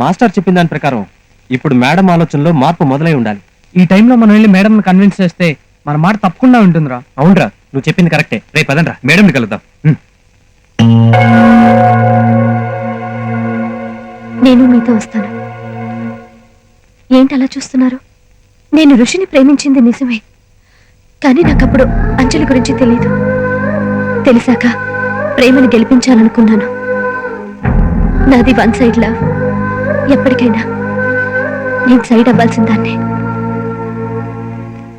Master చెప్పిన దాని ప్రకారం ఇప్పుడు మేడం ఆలోచనలో మార్పు మొదలై ఉండాలి. ఈ టైంలో మనం వెళ్ళి మేడం కన్విన్స్ చేస్తే మన మాట తప్పకుండా ఉంటుందిరా. అవునరా, నువ్వు చెప్పింది కరెక్టే. రేపు పదండ్రా, మేడంని కలుద్దాం. నేను మీతో వస్తాను. ఏంటి అలా చూస్తున్నారు? నేను ఋషిని ప్రేమించింది నిజమే, కానీ నాకప్పుడు అంజలి గురించి తెలియదు. తెలిసాక ప్రేమను గెలిపించాలనుకున్నాను. నాది వన్ సైడ్ లవ్. ఎప్పటికైనా నేను సైడ్ అవ్వాల్సిందాన్నే.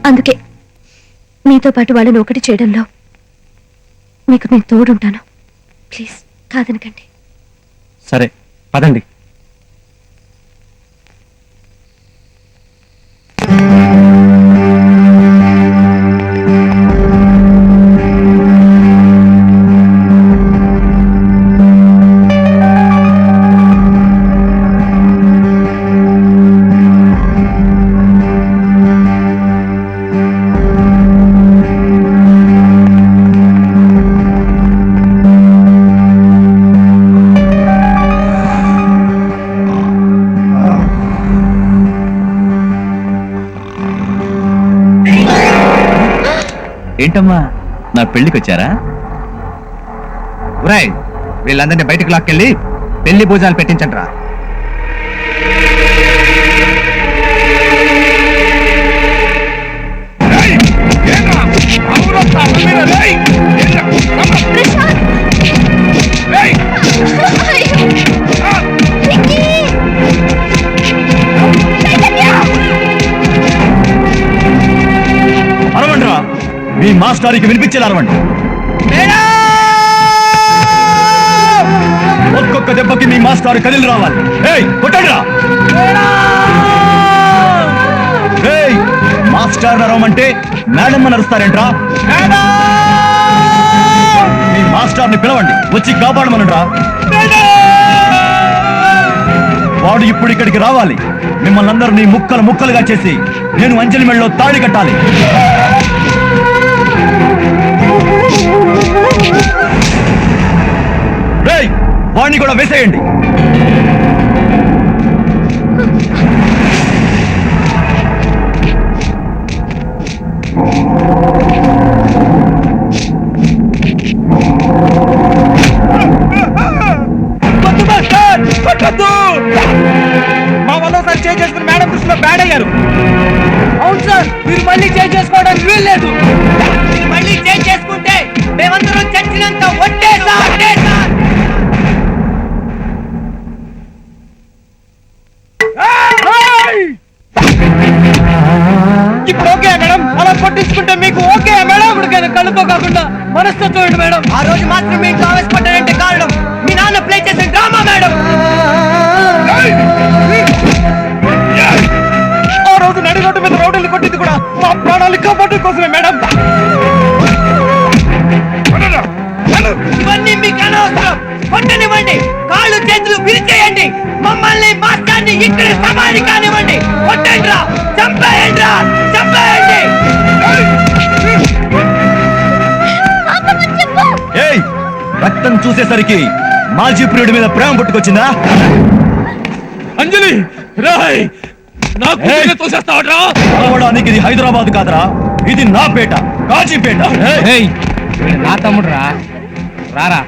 అందుకే మీతో పాటు వాళ్ళని ఒకటి చేయడంలో మీకు నేను తోడుంటాను. ప్లీజ్ కాదనకండి. సరే పదండి. ఏంటమ్మా, నా పెళ్లికి వచ్చారా? ఒరేయ్, వీళ్ళందరినీ బయటకు లాక్కెళ్ళి పెళ్లి భోజనాలు పెట్టించండి రా. అరవండి రా, మీ మాస్టర్కి వినిపించేలా అరవండి. ఒక్కొక్క దెబ్బకి మీ మాస్టర్ కదిలి రావాలి. కొట్టండి రా. మాస్టర్ అరవమంటే మేడం అని అరుస్తారేంట్రా? మీ మాస్టర్ని పిలవండి, వచ్చి కాపాడమనండి రా. వాడు ఇప్పుడు ఇక్కడికి రావాలి. మిమ్మల్ని అందరినీ ముక్కలు ముక్కలుగా చేసి నేను అంజలి మెళ్ళలో తాళి కట్టాలి. వాడిని కూడా వేసేయండి. మా వల్ల సార్ చేంజ్ చేసుకుని మేడం దృష్టిలో బ్యాడ్ అయ్యారు. అవును సార్, మీరు మళ్ళీ చేంజ్ చేసుకోవడానికి వీల్లేదు. మీరు మళ్ళీ చేంజ్ చేసుకుంటే మేమందరం చచ్చినంత ఒట్టే సార్. ఇప్పుడు ఓకే మేడం, అలా పట్టించుకుంటే మీకు ఓకే మేడం? ఇప్పటికైనా కళ్ళుతో కాకుండా మనసుతో చూడండి మేడం. ఆ రోజు మాత్రం మీ ఇంట్లో ఆవేశపడ్డారంటే కారణం మీ నాన్న ప్లే చేసిన డ్రామా మేడం. ఆ రోజు నడిరోడ్డు మీద రౌడీలు కొట్టింది కూడా మా ప్రాణాలు కాపాడడం కోసమే మేడం. ఇవన్నీ మీకు అనవసరం. కొట్టనివ్వండి, కాళ్ళు చేతులు విరిచేయండి, మమ్మల్ని మాస్టర్ని ఇక్కడ సమాధి కానివ్వండి. కొట్టండి రా, చంపేయండి రా, చంపేయండి. రక్తం చూసేసరికి మాజీ ప్రియుడి మీద ప్రేమ పుట్టుకొచ్చిందా? అంజలి రాయ్, రావడానికి ఇది హైదరాబాద్ కాదురా, ఇది నా పేట, కాజీపేట. నా తమ్ముడు రా, రారా.